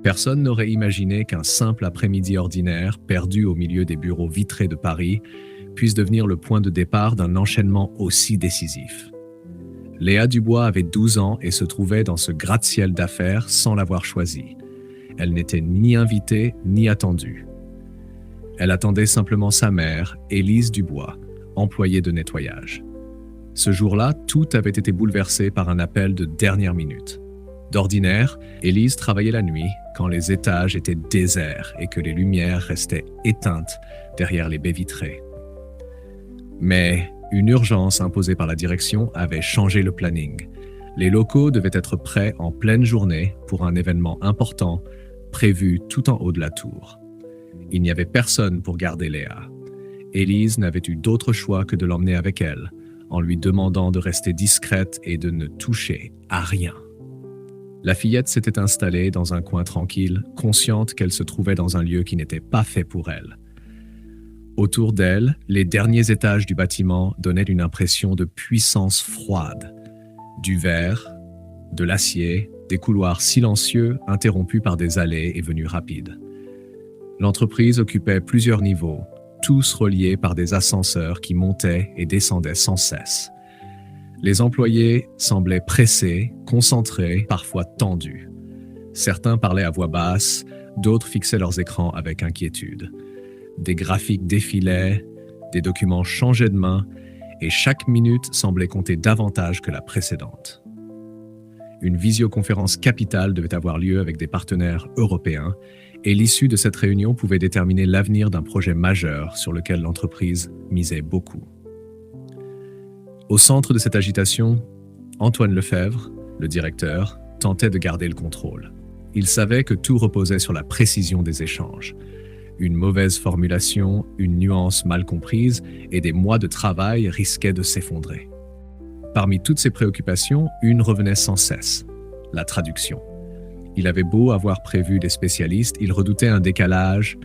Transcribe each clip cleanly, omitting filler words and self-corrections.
Personne n'aurait imaginé qu'un simple après-midi ordinaire, perdu au milieu des bureaux vitrés de Paris, puisse devenir le point de départ d'un enchaînement aussi décisif. Léa Dubois avait 12 ans et se trouvait dans ce gratte-ciel d'affaires sans l'avoir choisi. Elle n'était ni invitée ni attendue. Elle attendait simplement sa mère, Élise Dubois, employée de nettoyage. Ce jour-là, tout avait été bouleversé par un appel de dernière minute. D'ordinaire, Élise travaillait la nuit, quand les étages étaient déserts et que les lumières restaient éteintes derrière les baies vitrées. Mais une urgence imposée par la direction avait changé le planning. Les locaux devaient être prêts en pleine journée pour un événement important prévu tout en haut de la tour. Il n'y avait personne pour garder Léa. Élise n'avait eu d'autre choix que de l'emmener avec elle, en lui demandant de rester discrète et de ne toucher à rien. La fillette s'était installée dans un coin tranquille, consciente qu'elle se trouvait dans un lieu qui n'était pas fait pour elle. Autour d'elle, les derniers étages du bâtiment donnaient une impression de puissance froide. Du verre, de l'acier, des couloirs silencieux interrompus par des allées et venues rapides. L'entreprise occupait plusieurs niveaux, tous reliés par des ascenseurs qui montaient et descendaient sans cesse. Les employés semblaient pressés, concentrés, parfois tendus. Certains parlaient à voix basse, d'autres fixaient leurs écrans avec inquiétude. Des graphiques défilaient, des documents changeaient de main, et chaque minute semblait compter davantage que la précédente. Une visioconférence capitale devait avoir lieu avec des partenaires européens, et l'issue de cette réunion pouvait déterminer l'avenir d'un projet majeur sur lequel l'entreprise misait beaucoup. Au centre de cette agitation, Antoine Lefebvre, le directeur, tentait de garder le contrôle. Il savait que tout reposait sur la précision des échanges. Une mauvaise formulation, une nuance mal comprise et des mois de travail risquaient de s'effondrer. Parmi toutes ces préoccupations, une revenait sans cesse, la traduction. Il avait beau avoir prévu des spécialistes, il redoutait un décalage,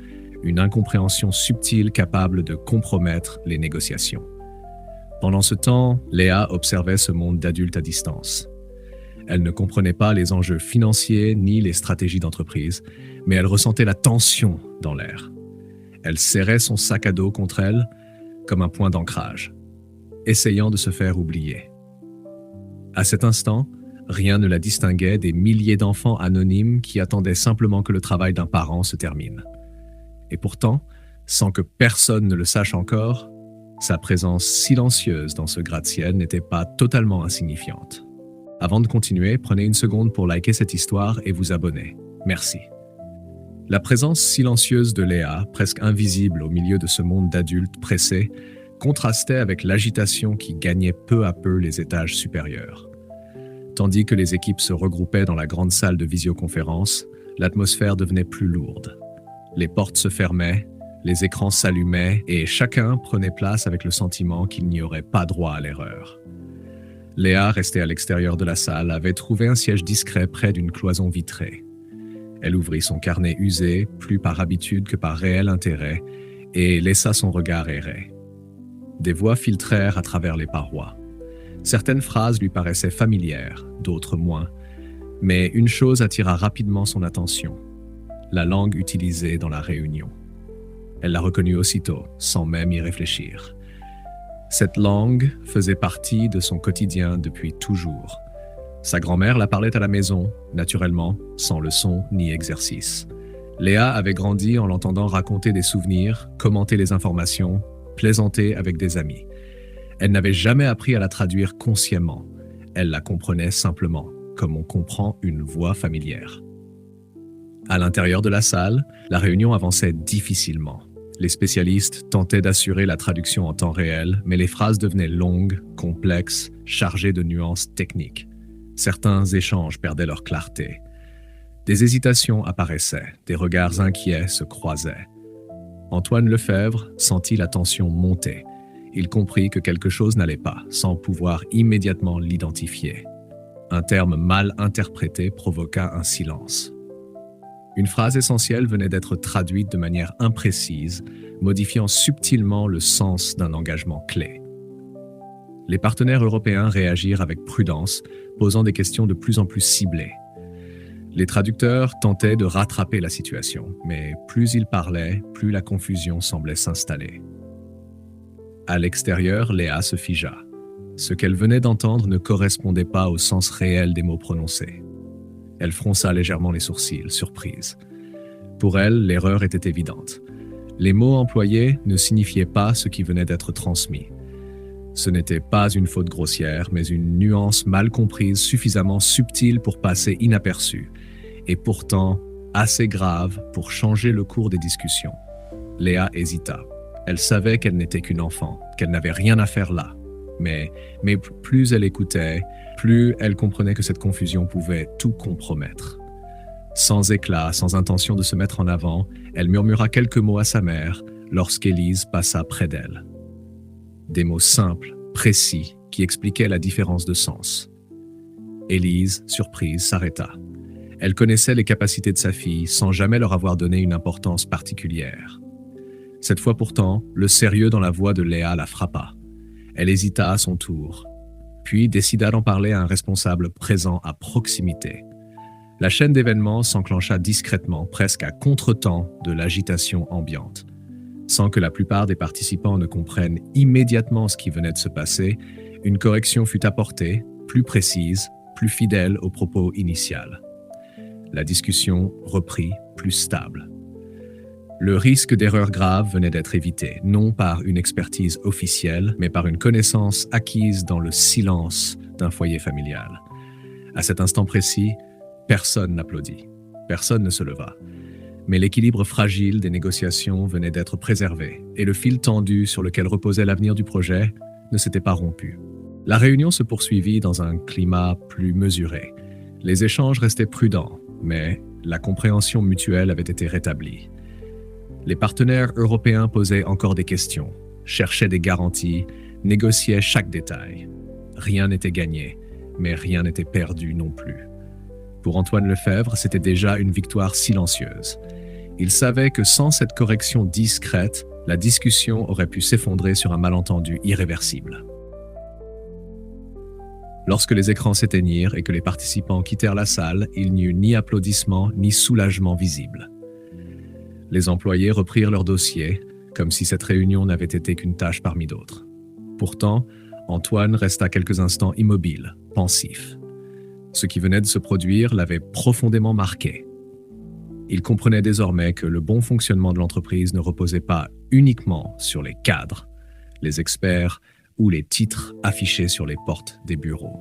une incompréhension subtile capable de compromettre les négociations. Pendant ce temps, Léa observait ce monde d'adultes à distance. Elle ne comprenait pas les enjeux financiers ni les stratégies d'entreprise, mais elle ressentait la tension dans l'air. Elle serrait son sac à dos contre elle comme un point d'ancrage, essayant de se faire oublier. À cet instant, rien ne la distinguait des milliers d'enfants anonymes qui attendaient simplement que le travail d'un parent se termine. Et pourtant, sans que personne ne le sache encore, sa présence silencieuse dans ce gratte-ciel n'était pas totalement insignifiante. Avant de continuer, prenez une seconde pour liker cette histoire et vous abonner. Merci. La présence silencieuse de Léa, presque invisible au milieu de ce monde d'adultes pressés, contrastait avec l'agitation qui gagnait peu à peu les étages supérieurs. Tandis que les équipes se regroupaient dans la grande salle de visioconférence, l'atmosphère devenait plus lourde. Les portes se fermaient, les écrans s'allumaient et chacun prenait place avec le sentiment qu'il n'y aurait pas droit à l'erreur. Léa, restée à l'extérieur de la salle, avait trouvé un siège discret près d'une cloison vitrée. Elle ouvrit son carnet usé, plus par habitude que par réel intérêt, et laissa son regard errer. Des voix filtrèrent à travers les parois. Certaines phrases lui paraissaient familières, d'autres moins, mais une chose attira rapidement son attention, la langue utilisée dans la réunion. Elle la reconnut aussitôt, sans même y réfléchir. Cette langue faisait partie de son quotidien depuis toujours. Sa grand-mère la parlait à la maison, naturellement, sans leçon ni exercice. Léa avait grandi en l'entendant raconter des souvenirs, commenter les informations, plaisanter avec des amis. Elle n'avait jamais appris à la traduire consciemment. Elle la comprenait simplement, comme on comprend une voix familière. À l'intérieur de la salle, la réunion avançait difficilement. Les spécialistes tentaient d'assurer la traduction en temps réel, mais les phrases devenaient longues, complexes, chargées de nuances techniques. Certains échanges perdaient leur clarté. Des hésitations apparaissaient, des regards inquiets se croisaient. Antoine Lefebvre sentit la tension monter. Il comprit que quelque chose n'allait pas, sans pouvoir immédiatement l'identifier. Un terme mal interprété provoqua un silence. Une phrase essentielle venait d'être traduite de manière imprécise, modifiant subtilement le sens d'un engagement clé. Les partenaires européens réagirent avec prudence, posant des questions de plus en plus ciblées. Les traducteurs tentaient de rattraper la situation, mais plus ils parlaient, plus la confusion semblait s'installer. À l'extérieur, Léa se figea. Ce qu'elle venait d'entendre ne correspondait pas au sens réel des mots prononcés. Elle fronça légèrement les sourcils, surprise. Pour elle, l'erreur était évidente. Les mots employés ne signifiaient pas ce qui venait d'être transmis. Ce n'était pas une faute grossière, mais une nuance mal comprise suffisamment subtile pour passer inaperçue, et pourtant assez grave pour changer le cours des discussions. Léa hésita. Elle savait qu'elle n'était qu'une enfant, qu'elle n'avait rien à faire là. Mais plus elle écoutait, plus elle comprenait que cette confusion pouvait tout compromettre. Sans éclat, sans intention de se mettre en avant, elle murmura quelques mots à sa mère lorsqu'Élise passa près d'elle. Des mots simples, précis, qui expliquaient la différence de sens. Élise, surprise, s'arrêta. Elle connaissait les capacités de sa fille sans jamais leur avoir donné une importance particulière. Cette fois pourtant, le sérieux dans la voix de Léa la frappa. Elle hésita à son tour, puis décida d'en parler à un responsable présent à proximité. La chaîne d'événements s'enclencha discrètement, presque à contretemps de l'agitation ambiante. Sans que la plupart des participants ne comprennent immédiatement ce qui venait de se passer, une correction fut apportée, plus précise, plus fidèle au propos initial. La discussion reprit, plus stable. Le risque d'erreur grave venait d'être évité, non par une expertise officielle, mais par une connaissance acquise dans le silence d'un foyer familial. À cet instant précis, personne n'applaudit, personne ne se leva. Mais l'équilibre fragile des négociations venait d'être préservé, et le fil tendu sur lequel reposait l'avenir du projet ne s'était pas rompu. La réunion se poursuivit dans un climat plus mesuré. Les échanges restaient prudents, mais la compréhension mutuelle avait été rétablie. Les partenaires européens posaient encore des questions, cherchaient des garanties, négociaient chaque détail. Rien n'était gagné, mais rien n'était perdu non plus. Pour Antoine Lefebvre, c'était déjà une victoire silencieuse. Il savait que sans cette correction discrète, la discussion aurait pu s'effondrer sur un malentendu irréversible. Lorsque les écrans s'éteignirent et que les participants quittèrent la salle, il n'y eut ni applaudissements ni soulagement visible. Les employés reprirent leur dossier, comme si cette réunion n'avait été qu'une tâche parmi d'autres. Pourtant, Antoine resta quelques instants immobile, pensif. Ce qui venait de se produire l'avait profondément marqué. Il comprenait désormais que le bon fonctionnement de l'entreprise ne reposait pas uniquement sur les cadres, les experts ou les titres affichés sur les portes des bureaux.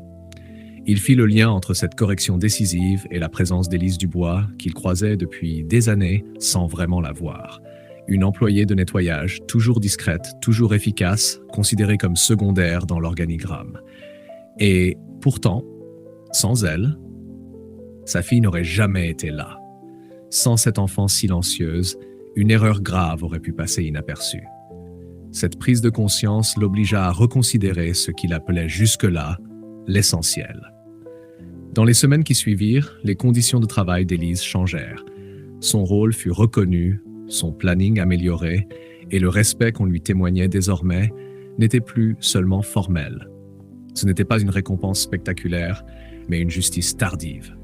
Il fit le lien entre cette correction décisive et la présence d'Élise Dubois, qu'il croisait depuis des années sans vraiment la voir. Une employée de nettoyage, toujours discrète, toujours efficace, considérée comme secondaire dans l'organigramme. Et pourtant, sans elle, sa fille n'aurait jamais été là. Sans cette enfant silencieuse, une erreur grave aurait pu passer inaperçue. Cette prise de conscience l'obligea à reconsidérer ce qu'il appelait jusque-là l'essentiel. Dans les semaines qui suivirent, les conditions de travail d'Élise changèrent. Son rôle fut reconnu, son planning amélioré, et le respect qu'on lui témoignait désormais n'était plus seulement formel. Ce n'était pas une récompense spectaculaire, mais une justice tardive.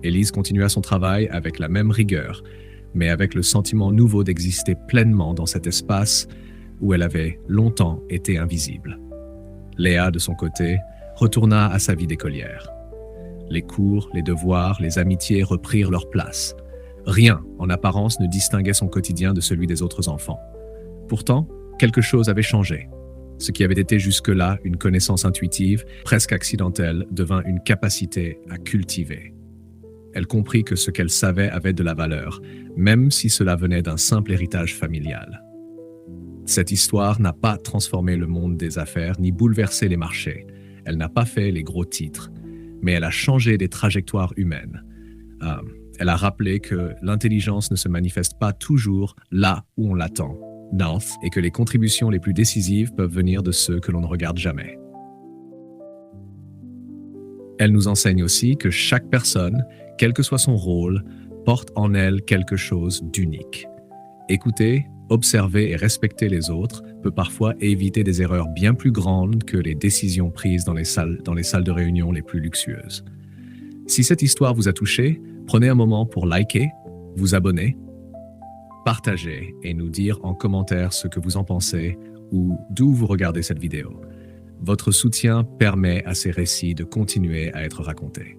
Élise continua son travail avec la même rigueur, mais avec le sentiment nouveau d'exister pleinement dans cet espace où elle avait longtemps été invisible. Léa, de son côté, retourna à sa vie d'écolière. Les cours, les devoirs, les amitiés reprirent leur place. Rien, en apparence, ne distinguait son quotidien de celui des autres enfants. Pourtant, quelque chose avait changé. Ce qui avait été jusque-là une connaissance intuitive, presque accidentelle, devint une capacité à cultiver. Elle comprit que ce qu'elle savait avait de la valeur, même si cela venait d'un simple héritage familial. Cette histoire n'a pas transformé le monde des affaires ni bouleversé les marchés. Elle n'a pas fait les gros titres, mais elle a changé des trajectoires humaines. Elle a rappelé que l'intelligence ne se manifeste pas toujours là où on l'attend, et que les contributions les plus décisives peuvent venir de ceux que l'on ne regarde jamais. Elle nous enseigne aussi que chaque personne, quel que soit son rôle, porte en elle quelque chose d'unique. Écouter, observer et respecter les autres peut parfois éviter des erreurs bien plus grandes que les décisions prises dans les salles de réunion les plus luxueuses. Si cette histoire vous a touché, prenez un moment pour liker, vous abonner, partager et nous dire en commentaire ce que vous en pensez ou d'où vous regardez cette vidéo. Votre soutien permet à ces récits de continuer à être racontés.